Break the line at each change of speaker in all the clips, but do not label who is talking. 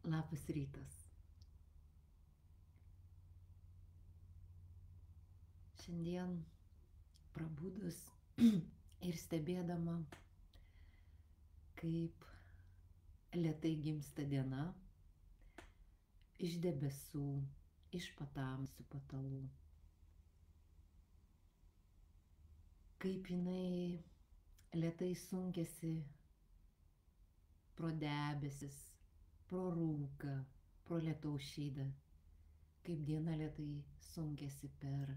Labas rytas. Šiandien prabudus ir stebėdama, kaip lėtai gimsta diena, iš debesų, iš patamsių patalų. Kaip jinai lėtai sunkiasi pro debesis, pro rūką, pro lietaus šydą. Kaip diena lėtai sunkiasi per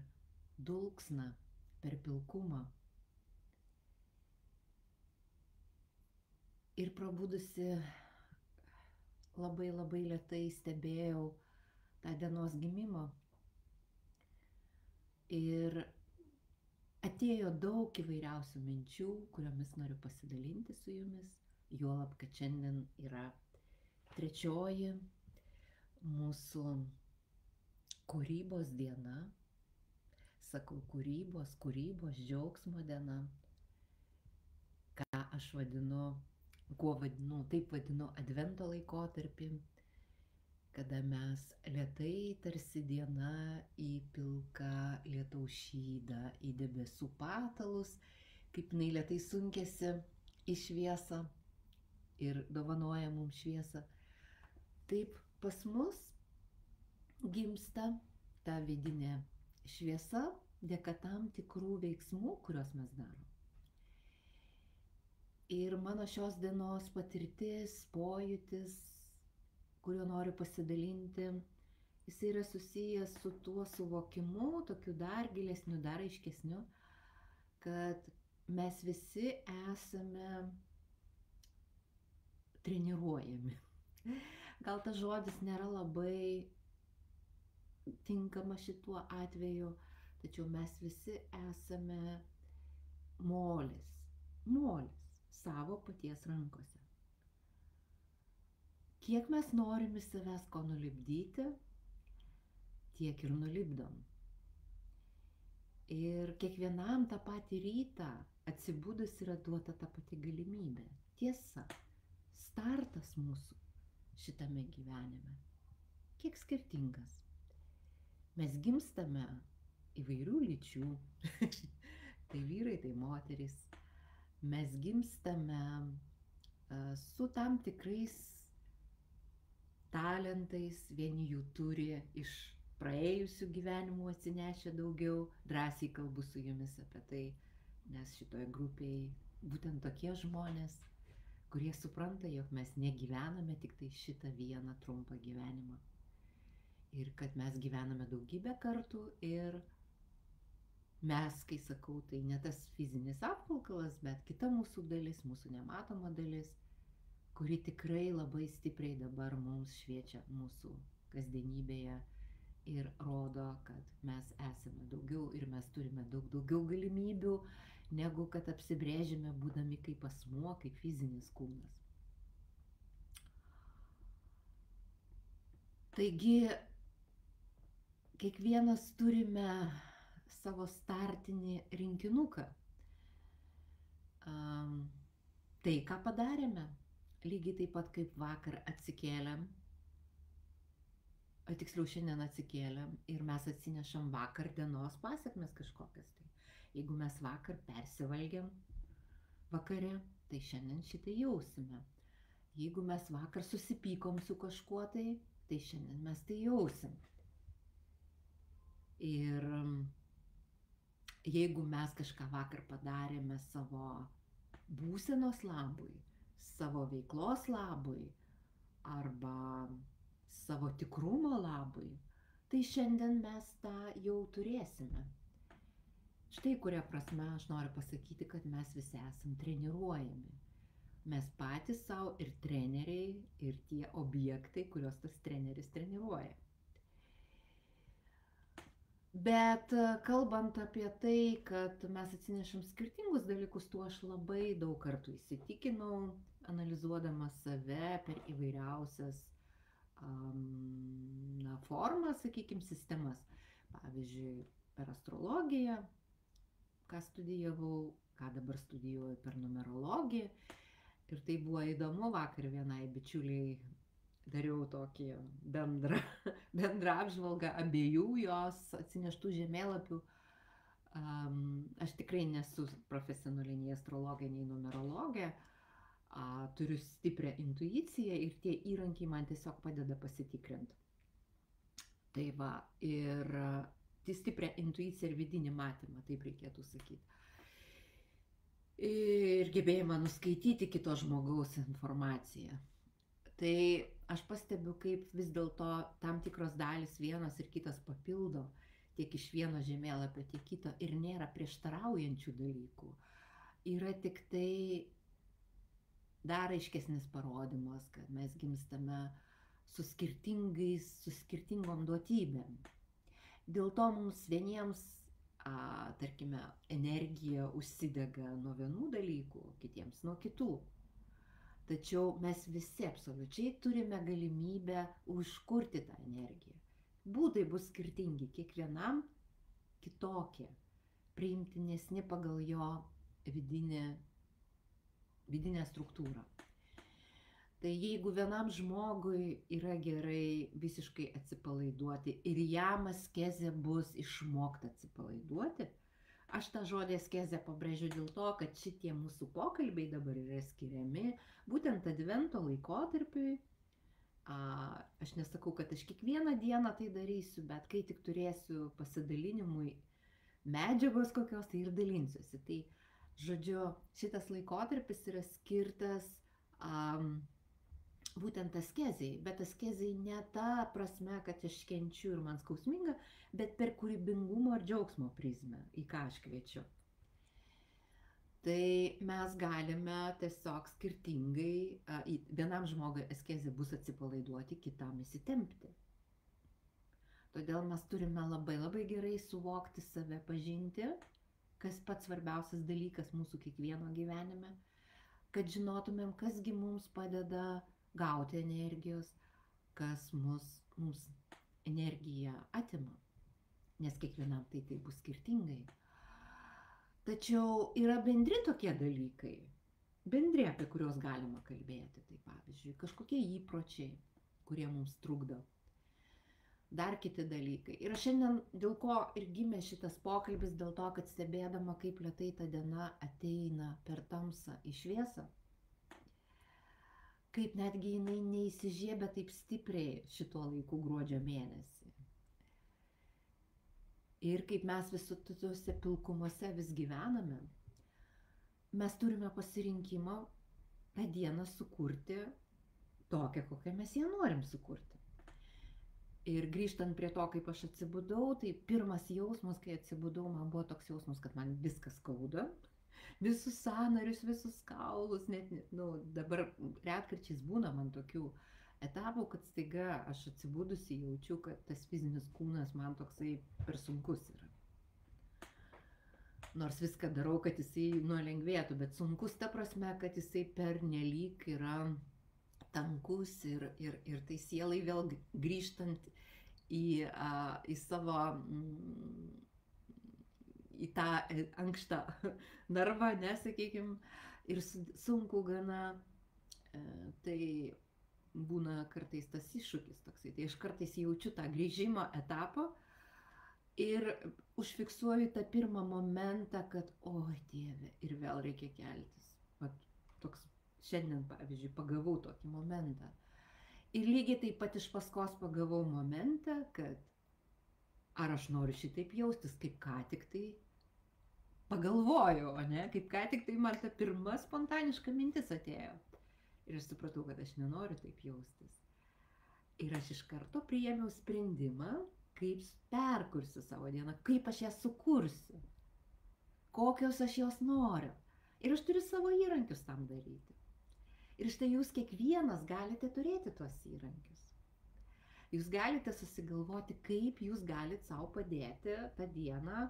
dulksną, per pilkumą. Ir prabudusi labai lėtai stebėjau tą dienos gimimą. Ir atėjo daug įvairiausių minčių, kuriomis noriu pasidalinti su jumis. Juolab, kad šiandien yra trečioji mūsų kūrybos diena. Sakau kūrybos džiaugsmo diena. Ką aš vadinu, taip vadinu advento laikotarpį, kada mes lėtai tarsi diena į pilką lietaus šydą, į debesų patalus, kaip jinai lėtai sunkiasi į šviesą ir dovanoja mums šviesą. Taip pas mus gimsta ta vidinė šviesa dėka tam tikrų veiksmų, kuriuos mes darom. Ir mano šios dienos patirtis, pojūtis, kuriuo noriu pasidalinti, jis yra susijęs su tuo suvokimu, tokiu dar gilesniu, dar aiškesniu, kad mes visi esame treniruojami. Gal tas žodis nėra labai tinkama šituo atveju, tačiau mes visi esame molis savo paties rankose. Kiek mes norim iš savęs ko nulipdyti, tiek ir nulipdom. Ir kiekvienam tą patį rytą atsibudus yra duota ta pati galimybė. Tiesa, startas mūsų šitame gyvenime kiek skirtingas. Mes gimstame įvairių lyčių, tai vyrai, tai moterys. Mes gimstame su tam tikrais talentais, vieni jų turi iš praėjusių gyvenimų atsinešę daugiau. Drąsiai kalbu su jumis apie tai, nes šitoje grupėje būtent tokie žmonės, kurie supranta, jog mes negyvename tik tai šitą vieną trumpą gyvenimą. Ir kad mes gyvename daugybę kartų ir mes, kai sakau, tai ne tas fizinis apvalkalas, bet kita mūsų dalis, mūsų nematoma dalis, kuri tikrai labai stipriai dabar mums šviečia mūsų kasdienybėje ir rodo, kad mes esame daugiau ir mes turime daug daugiau galimybių, negu kad apsibrėžime būdami kaip asmuo, kaip fizinis kūnas. Taigi, kiekvienas turime savo startinį rinkinuką. Tai, ką padarėme, lygiai taip pat kaip vakar atsikėlėm, tiksliau šiandien atsikėlėm ir mes atsinešam vakar dienos pasiekmes kažkokias. Tai jeigu mes vakar persivalgėm vakare, tai šiandien šitai jausime. Jeigu mes vakar susipykom su kažkuo, tai šiandien mes tai jausim. Ir jeigu mes kažką vakar padarėme savo būsenos labui, savo veiklos labui arba savo tikrumo labui, tai šiandien mes tą jau turėsime. Štai kuria prasme aš noriu pasakyti, kad mes visi esam treniruojami. Mes patys savo ir treneriai, ir tie objektai, kuriuos tas treneris treniruoja. Bet kalbant apie tai, kad mes atsinešam skirtingus dalykus, tuo aš labai daug kartų įsitikinau, analizuodama save per įvairiausias formas, sakykime, sistemas. Pavyzdžiui, per astrologiją, ką studijavau, ką dabar studijuoju per numerologiją. Ir tai buvo įdomu, vakar vienai bičiuliai dariau tokį bendrą, bendrą apžvalgą abiejų jos atsineštų žemėlapių. Aš tikrai nesu profesionaliai nei astrologė, nei numerologė, turiu stiprią intuiciją ir tie įrankiai man tiesiog padeda pasitikrinti. Tai va, ir tai stiprią intuiciją ir vidinį matymą, taip reikėtų sakyti. Ir gebėjimą nuskaityti kito žmogaus informaciją. Tai aš pastebiu, kaip vis dėlto tam tikros dalis vienas ir kitas papildo, tiek iš vieno žemėlapio, tiek kito, ir nėra prieštaraujančių dalykų. Yra tik tai dar aiškesnis parodymas, kad mes gimstame su skirtingom duotybėm. Dėl to mums vieniems, tarkime, energija užsidega nuo vienų dalykų, kitiems nuo kitų. Tačiau mes visi absoliučiai turime galimybę užkurti tą energiją. Būdai bus skirtingi, kiekvienam kitokie, priimtinesni pagal jo vidinę struktūrą. Tai jeigu vienam žmogui yra gerai visiškai atsipalaiduoti ir jam askezė bus išmokti atsipalaiduoti, aš tą žodį askezę pabrėžiu dėl to, kad šitie mūsų pokalbiai dabar yra skiriami būtent advento laikotarpiui. Aš nesakau, kad aš kiekvieną dieną tai darysiu, bet kai tik turėsiu pasidalinimui medžiagos kokios, tai ir dalinsiuosi. Tai, žodžiu, šitas laikotarpis yra skirtas būtent askezei, bet askezei ne ta prasme, kad aš kenčiu ir man skausminga, bet per kūrybingumo ir džiaugsmo prizmę, į ką aš kviečiu. Tai mes galime tiesiog skirtingai, vienam žmogui askezė bus atsipalaiduoti, kitam įsitempti. Todėl mes turime labai labai gerai suvokti save, pažinti, kas pats svarbiausias dalykas mūsų kiekvieno gyvenime, kad žinotumėm, kasgi mums padeda gauti energijos, kas mums energiją atima, nes kiekvienam tai bus skirtingai. Tačiau yra bendri tokie dalykai, bendri, apie kuriuos galima kalbėti. Tai pavyzdžiui, kažkokie įpročiai, kurie mums trukdo. Dar kiti dalykai. Ir šiandien dėl ko ir gimė šitas pokalbis, dėl to, kad stebėdama, kaip lėtai ta diena ateina per tamsą į šviesą, kaip netgi jinai neįsižiebia taip stipriai šituo laiku gruodžio mėnesį. Ir kaip mes visuose pilkumuose vis gyvename, mes turime pasirinkimą tą dieną sukurti tokią, kokią mes ją norim sukurti. Ir grįžtant prie to, kaip aš atsibudau, tai pirmas jausmas, kai atsibudau, man buvo toks jausmas, kad man viskas skauda. Visus sąnarius, visus kaulus, net, dabar retkarčiais būna man tokių etapų, kad staiga aš atsibudusi jaučiu, kad tas fizinis kūnas man toksai per sunkus yra. Nors viską darau, kad jisai lengvėtų, bet sunkus ta prasme, kad jisai pernelyg yra tankus ir tai sielai vėl grįžtant į savo, į tą ankštą narvą, nesakykime, ir sunku gana, tai būna kartais tas iššūkis toksai. Tai aš kartais jaučiu tą grįžimo etapą ir užfiksuoju tą pirmą momentą, kad, oi Dieve, ir vėl reikia keltis. Vat toks šiandien, pavyzdžiui, pagavau tokį momentą. Ir lygiai taip pat iš paskos pagavau momentą, kad ar aš noriu šitaip jaustis, kaip ką tik tai pagalvojau, ne? Kaip ką tik tai man ta pirma spontaniška mintis atėjo. Ir aš supratau, kad aš nenoriu taip jaustis. Ir aš iš karto priėmiau sprendimą, kaip perkursiu savo dieną, kaip aš ją sukursiu, kokios aš jos noriu. Ir aš turiu savo įrankius tam daryti. Ir štai jūs kiekvienas galite turėti tuos įrankius. Jūs galite susigalvoti, kaip jūs galite savo padėti tą dieną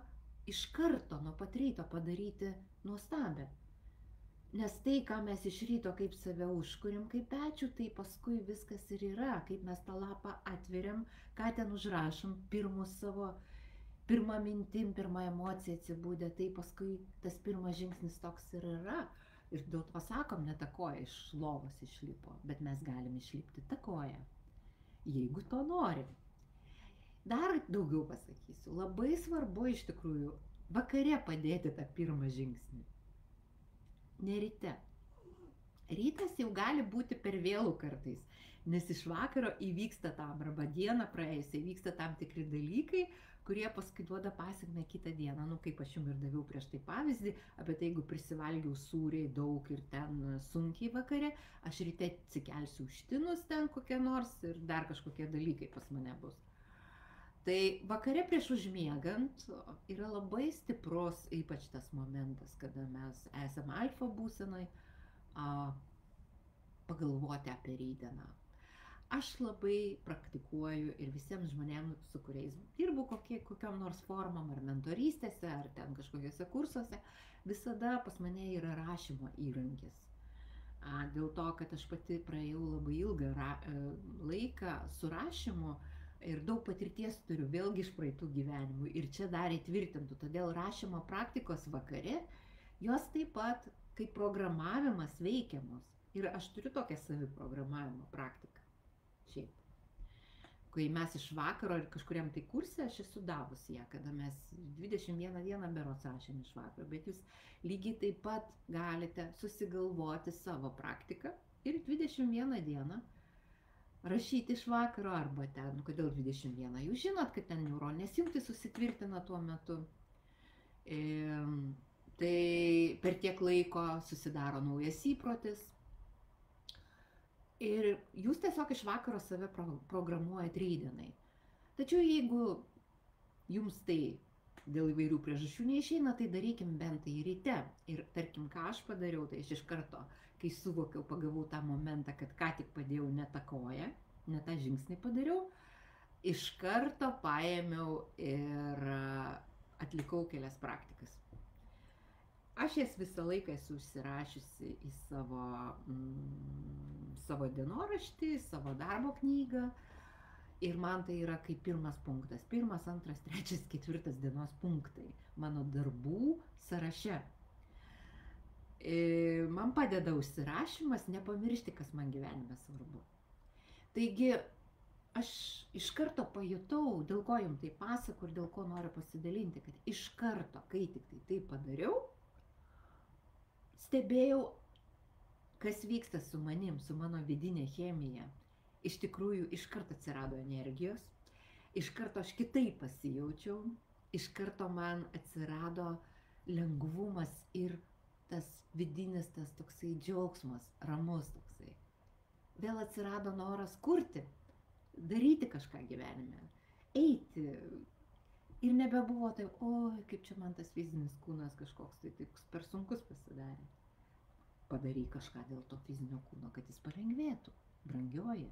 iš karto nuo pat ryto padaryti nuostabią. Nes tai, ką mes iš ryto kaip save užkuriam, kaip pečių, tai paskui viskas ir yra, kaip mes tą lapą atveriam, ką ten užrašom, pirmą mintim, pirmą emociją atsibūdę, tai paskui tas pirmas žingsnis toks ir yra. Ir dėl to sakom, ne ta koja iš lovos išlipo, bet mes galim išlipti tą koją, jeigu to norim. Dar daugiau pasakysiu, labai svarbu iš tikrųjų vakare padėti tą pirmą žingsnį. Ne ryte. Rytas jau gali būti per vėlų kartais, nes iš vakaro įvyksta tam, arba dieną praėjusiai įvyksta tam tikri dalykai, kurie paskui duoda pasekmę kitą dieną. Nu, kaip aš jums ir daviau prieš tai pavyzdį, apie tai, jeigu prisivalgiau sūriai daug ir ten sunkiai vakare, aš ryte atsikelsiu užtinus ten kokie nors ir dar kažkokie dalykai pas mane bus. Tai vakare prieš užmiegant yra labai stiprus, ypač tas momentas, kada mes esame alfa būsenai, pagalvoti apie rytdieną. Aš labai praktikuoju ir visiems žmonėms, su kuriais dirbu kokiom nors formom, ar mentorystėse, ar ten kažkokiuose kursuose, visada pas mane yra rašymo įrankis. Dėl to, kad aš pati praėjau labai ilgą laiką su rašymu ir daug patirties turiu, vėlgi iš praeitų gyvenimų, ir čia dar įtvirtintų. Todėl rašymo praktikos vakare, jos taip pat kaip programavimas veikiamos. Ir aš turiu tokią saviprogramavimo praktiką. Šiaip. Kai mes iš vakaro ir kažkuriam tai kurse, aš esu davusi ją, kada mes 21 dieną berods rašėm iš vakaro, bet jūs lygiai taip pat galite susigalvoti savo praktiką ir 21 dieną rašyti iš vakaro arba ten, kodėl 21, jūs žinot, kad ten neuroninės jungtys susitvirtina tuo metu. Tai per tiek laiko susidaro naujas įprotis. Ir jūs tiesiog iš vakaro save programuojat rytdienai. Tačiau jeigu jums tai dėl įvairių priežasčių neišeina, tai darykim bent tai ryte. Ir tarkim, ką aš padariau, tai aš iš karto, kai suvokiau, pagavau tą momentą, kad ką tik padėjau ne tą koją, ne tą žingsnį padariau, iš karto paėmiau ir atlikau kelias praktikas. Aš jas visą laiką esu užsirašiusi į savo dienoraštį, savo darbo knygą, ir man tai yra kaip pirmas punktas. 1, 2, 3, 4 dienos punktai mano darbų sąraše. Man padeda užsirašymas, nepamiršti, kas man gyvenime svarbu. Taigi, aš iš karto pajutau, dėl ko jums tai pasakoju ir dėl ko noriu pasidalinti, kad iš karto, kai tik tai padariau, stebėjau, kas vyksta su manim, su mano vidinė chemija. Iš tikrųjų, iš karto atsirado energijos, iš karto aš kitaip pasijaučiau, iš karto man atsirado lengvumas ir tas vidinis, tas toksai džiaugsmas, ramus toksai. Vėl atsirado noras kurti, daryti kažką gyvenime, eiti. Ir nebebuvo tai, oi, kaip čia man tas fizinis kūnas kažkoks tai taip per sunkus pasidarė. Padaryk kažką dėl to fizinio kūno, kad jis palengvėtų, brangioji.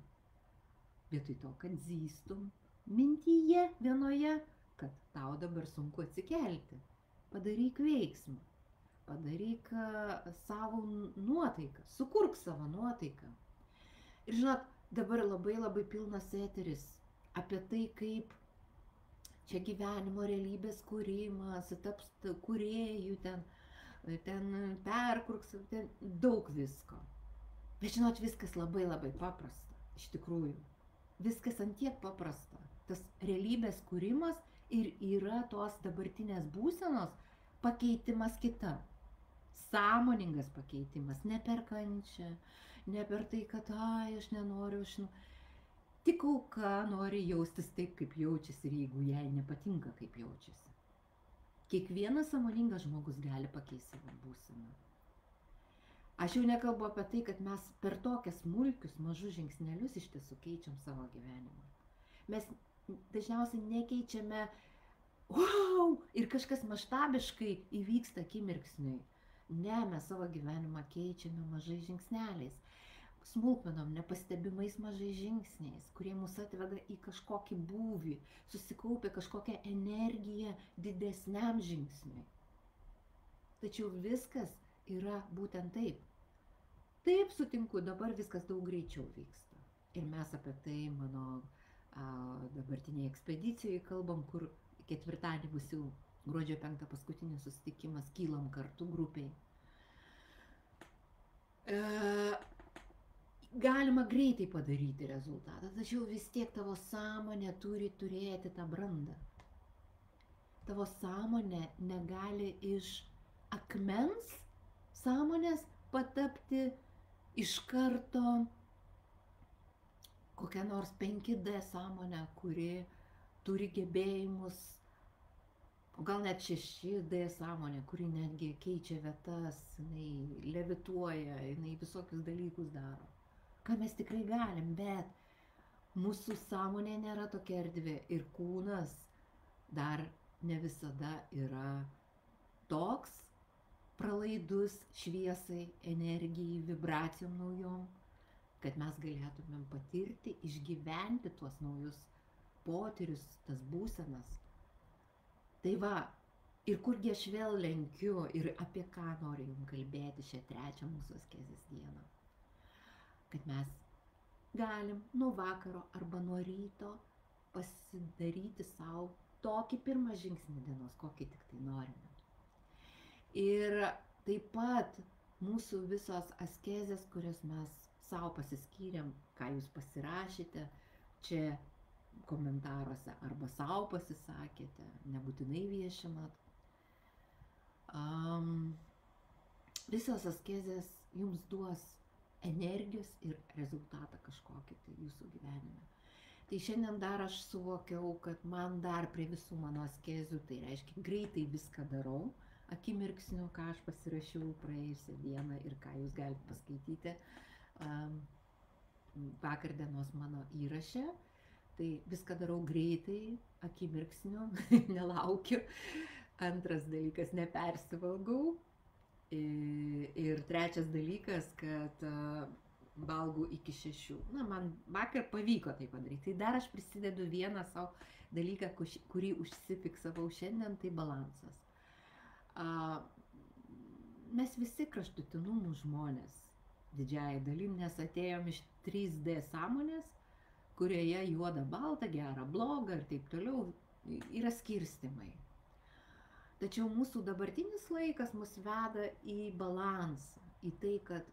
Vietoj to, kad zystum mintyje vienoje, kad tau dabar sunku atsikelti. Padaryk veiksmą, padaryk savo nuotaiką, sukurk savo nuotaiką. Ir žinot, dabar labai pilnas eteris apie tai, kaip čia gyvenimo realybės kūrimas, taps kūrėjų ten perkurks, ten daug visko. Bet žinot, viskas labai paprasta, iš tikrųjų. Viskas antiek paprasta. Tas realybės kūrimas ir yra tos dabartinės būsenos pakeitimas kita. Sąmoningas pakeitimas, ne per kančią, ne per tai, kad aš nenoriu, Tik auka nori jaustis taip, kaip jaučiasi, ir jeigu jai nepatinka, kaip jaučiasi. Kiekvienas sąmoningas žmogus gali pakeisti savo būseną. Aš jau nekalbu apie tai, kad mes per tokias smulkius, mažus žingsnelius iš tiesų keičiam savo gyvenimą. Mes dažniausiai nekeičiame, wow, ir kažkas maštabiškai įvyksta akimirksniui. Ne, mes savo gyvenimą keičiame mažais žingsneliais. Smulkmenom, nepastebimais mažais žingsniais, kurie mus atveda į kažkokį būvį, susikaupia kažkokią energiją didesniam žingsniui. Tačiau viskas yra būtent taip. Taip, sutinku, dabar viskas daug greičiau vyksta. Ir mes apie tai mano dabartinėje ekspedicijoje kalbam, kur ketvirtadienį bus jau gruodžio 5 paskutinis susitikimas, kylam kartu grupiai. Galima greitai padaryti rezultatą, tačiau vis tiek tavo sąmonė turi turėti tą brandą. Tavo sąmonė negali iš akmens sąmonės patapti iš karto kokią nors 5D sąmonę, kuri turi gebėjimus, o gal net 6D sąmonė, kuri netgi keičia vietas, jinai levituoja, jinai visokius dalykus daro. Ką mes tikrai galim, bet mūsų sąmonė nėra tokia erdvė ir kūnas dar ne visada yra toks pralaidus šviesai, energijai, vibracijom naujom, kad mes galėtumėm patirti, išgyventi tuos naujus potyrius, tas būsenas. Tai va, ir kurgi aš vėl lenkiu ir apie ką noriu jums kalbėti šią trečią mūsų askezės dieną. Kad mes galim nuo vakaro arba nuo ryto pasidaryti savo tokį pirmą žingsnį dienos, kokį tik tai norime. Ir taip pat mūsų visos askezės, kurias mes savo pasiskyrėm, ką jūs pasirašėte čia komentaruose arba savo pasisakėte, nebūtinai viešinat. Visos askezės jums duos energijos ir rezultatą kažkokį tai jūsų gyvenime. Tai šiandien dar aš suvokiau, kad man dar prie visų mano askezių, tai reiškia greitai viską darau, akimirksniu, ką aš pasirašiau praėjusią dieną ir ką jūs galite paskaityti vakar dienos mano įraše. Tai viską darau greitai, akimirksniu, nelaukiu. Antras dalykas, nepersivalgau. Ir trečias dalykas, kad valgau iki 6. Na, man vakar pavyko tai padaryti. Tai dar aš prisidedu vieną savo dalyką, kurį užsifiksavau šiandien, tai balansas. Mes visi kraštutinumų žmonės didžiąją dalim, nes atėjom iš 3D sąmonės, kurioje juoda, balta, gera, bloga ir taip toliau yra skirstimai. Tačiau mūsų dabartinis laikas mus veda į balansą, į tai, kad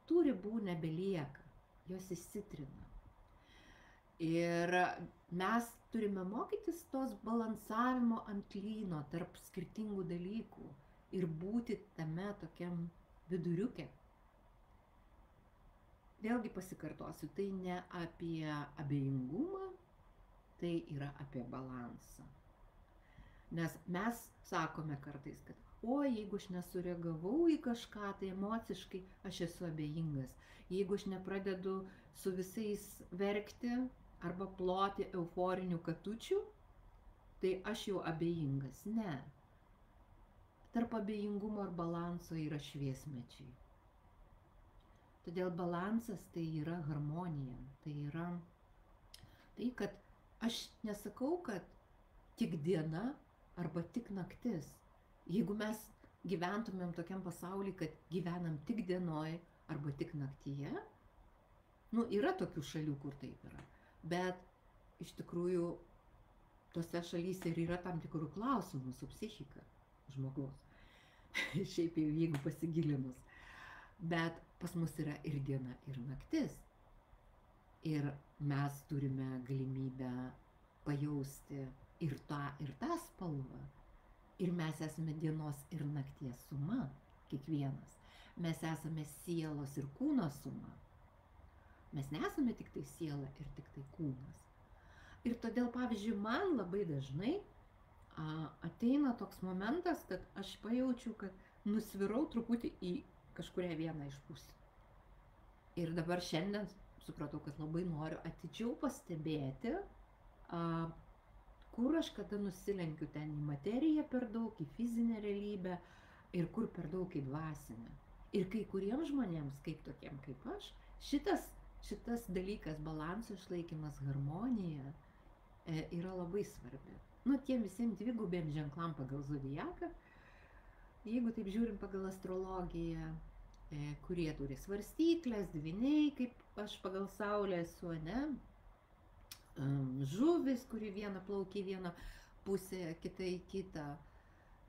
tų ribų nebelieka, jos išsitrina. Ir mes turime mokytis tos balansavimo ant lyno tarp skirtingų dalykų ir būti tame tokiam viduriuke. Vėlgi pasikartosiu, tai ne apie abejingumą, tai yra apie balansą. Nes mes sakome kartais, kad jeigu aš nesureagavau į kažką, tai emociškai aš esu abejingas. Jeigu aš nepradedu su visais verkti arba ploti euforinių katučių, tai aš jau abejingas. Ne. Tarp abejingumo ir balanso yra šviesmečiai. Todėl balansas tai yra harmonija. Tai yra tai, kad aš nesakau, kad tik diena arba tik naktis. Jeigu mes gyventumėm tokiam pasaulyje, kad gyvenam tik dienoj arba tik naktyje, yra tokių šalių, kur taip yra. Bet iš tikrųjų tose šalyse ir yra tam tikrų klausimų su psichika žmogaus. Šiaip jau jeigu pasigilinus. Bet pas mus yra ir diena, ir naktis. Ir mes turime galimybę pajausti ir tą spalvą. Ir mes esame dienos ir nakties suma, kiekvienas. Mes esame sielos ir kūno suma. Mes nesame tik tai siela ir tik tai kūnas. Ir todėl, pavyzdžiui, man labai dažnai ateina toks momentas, kad aš pajaučiu, kad nusvirau truputį į kažkurią vieną iš pusių. Ir dabar šiandien supratau, kad labai noriu atidžiau pastebėti, kur aš kada nusilenkiu ten į materiją per daug, į fizinę realybę ir kur per daug į dvasinę. Ir kai kuriems žmonėms, kaip tokiem kaip aš, šitas dalykas, balanso išlaikymas, harmonija yra labai svarbi. Tiem visiems dvigubiem ženklam pagal zodiaką, jeigu taip žiūrim pagal astrologiją, kurie turi svarstyklės, dvyniai, kaip aš pagal Saulę esu, ne? Žuvis, kuri viena plaukia į vieną pusę, kita į kitą.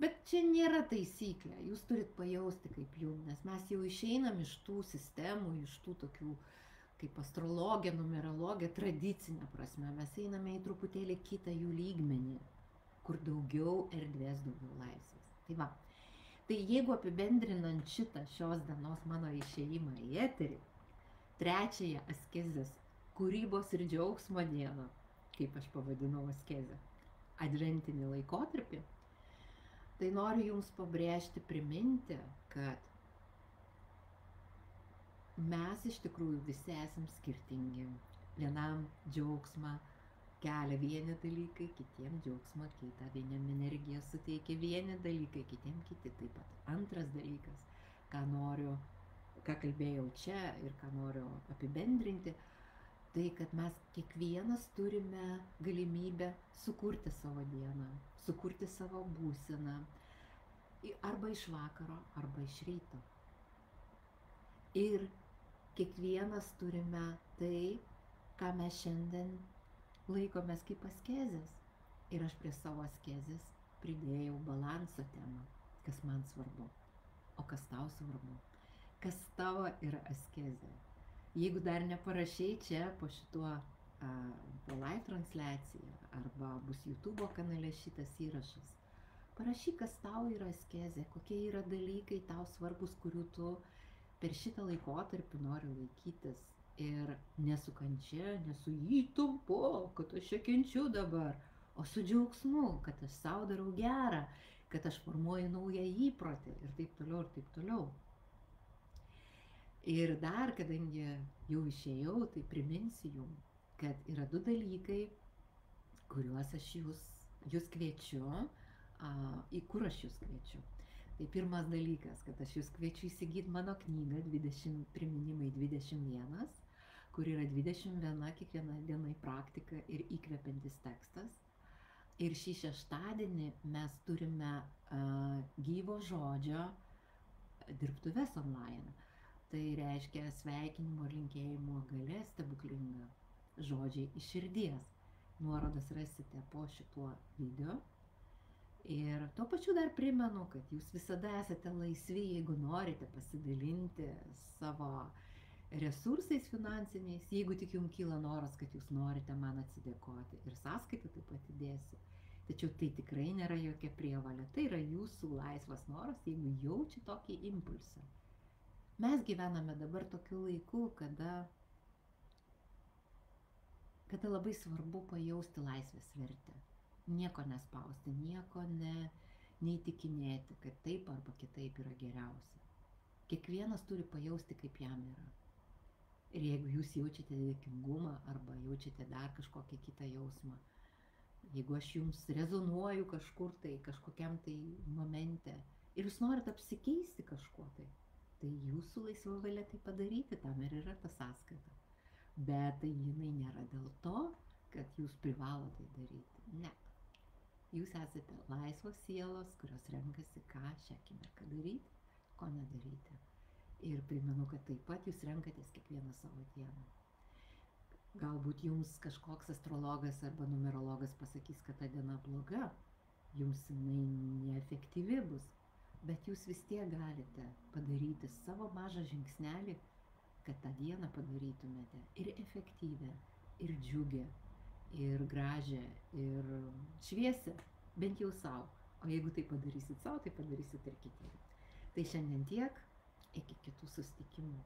Bet čia nėra taisyklė, jūs turit pajausti kaip jum, nes mes jau išeinam iš tų sistemų, iš tų tokių kaip astrologija, numerologija, tradicinė prasme, mes einame į truputėlį kitą jų lygmenį, kur daugiau erdvės, daugiau laisvės. Tai va, tai jeigu apibendrinant šitą šios dienos mano išėjimą į eterį, trečiąją askezės kūrybos ir džiaugsmo dieną, kaip aš pavadinau askezę, adventinį laikotarpį, tai noriu jums pabrėžti, priminti, kad mes iš tikrųjų visi esam skirtingi. Vienam džiaugsmą kelia vieni dalykai, kitiem džiaugsmą kita, vieniem energiją suteikia vieni dalykai, kitiem kiti taip pat. Antras dalykas, ką kalbėjau čia ir ką noriu apibendrinti, tai kad mes kiekvienas turime galimybę sukurti savo dieną, sukurti savo būseną, arba iš vakaro, arba iš ryto. Ir kiekvienas turime tai, ką mes šiandien laikomės kaip askezės. Ir aš prie savo askezės pridėjau balanso temą, kas man svarbu, o kas tau svarbu, kas tavo yra askezė. Jeigu dar neparašei čia po šituo po live transliacija arba bus YouTube kanale šitas įrašas, parašyk, kas tau yra askezė, kokie yra dalykai tau svarbus, kurių tu per šitą laikotarpį nori laikytis. Ir ne su kančia, ne su įtampu, kad aš čia kenčiu dabar, o su džiaugsmu, kad aš sau darau gerą, kad aš formuoju naują įprotį ir taip toliau, ir taip toliau. Ir dar, kadangi jau išėjau, tai priminsiu jums, kad yra du dalykai, kuriuos aš jūs kviečiu, į kur aš jūs kviečiu. Tai pirmas dalykas, kad aš jūs kviečiu įsigyti mano knygą Priminimai 21, kur yra 21 kiekviena dienai praktika ir įkvepiantis tekstas. Ir šį šeštadienį mes turime gyvo žodžio dirbtuves online. Tai reiškia sveikinimo ir linkėjimo galia stebuklinga, žodžiai iš širdies. Nuorodas rasite po šituo video. Ir tuo pačiu dar primenu, kad jūs visada esate laisvi, jeigu norite pasidalinti savo resursais finansiniais, jeigu tik jums kyla noras, kad jūs norite man atsidėkoti. Ir sąskaitą taip pat įdėsiu. Tačiau tai tikrai nėra jokia prievalė. Tai yra jūsų laisvas noras, jeigu jaučiate tokį impulsą. Mes gyvename dabar tokiu laiku, kada labai svarbu pajausti laisvės vertę. Nieko nespausti, nieko neįtikinėti, kad taip arba kitaip yra geriausia. Kiekvienas turi pajausti, kaip jam yra. Ir jeigu jūs jaučiate dėkingumą arba jaučiate dar kažkokį kitą jausmą, jeigu aš jums rezonuoju kažkur tai, kažkokiam tai momente ir jūs norite apsikeisti kažkuo tai jūsų laisva valia tai padaryti, tam ir yra ta sąskaita. Bet tai jinai nėra dėl to, kad jūs privalote tai daryti. Ne. Jūs esate laisvos sielos, kurios renkasi, ką šią akimirką daryti, ko nedaryti. Ir primenu, kad taip pat jūs renkatės kiekvieną savo dieną. Galbūt jums kažkoks astrologas arba numerologas pasakys, kad ta diena bloga, jums jinai neefektyvi bus. Bet jūs vis tiek galite padaryti savo mažą žingsnelį, kad tą dieną padarytumėte ir efektyvę, ir džiugę, ir gražią, ir šviesią, bent jau savo. O jeigu tai padarysit savo, tai padarysit ir kitiems. Tai šiandien tiek, iki kitų susitikimų.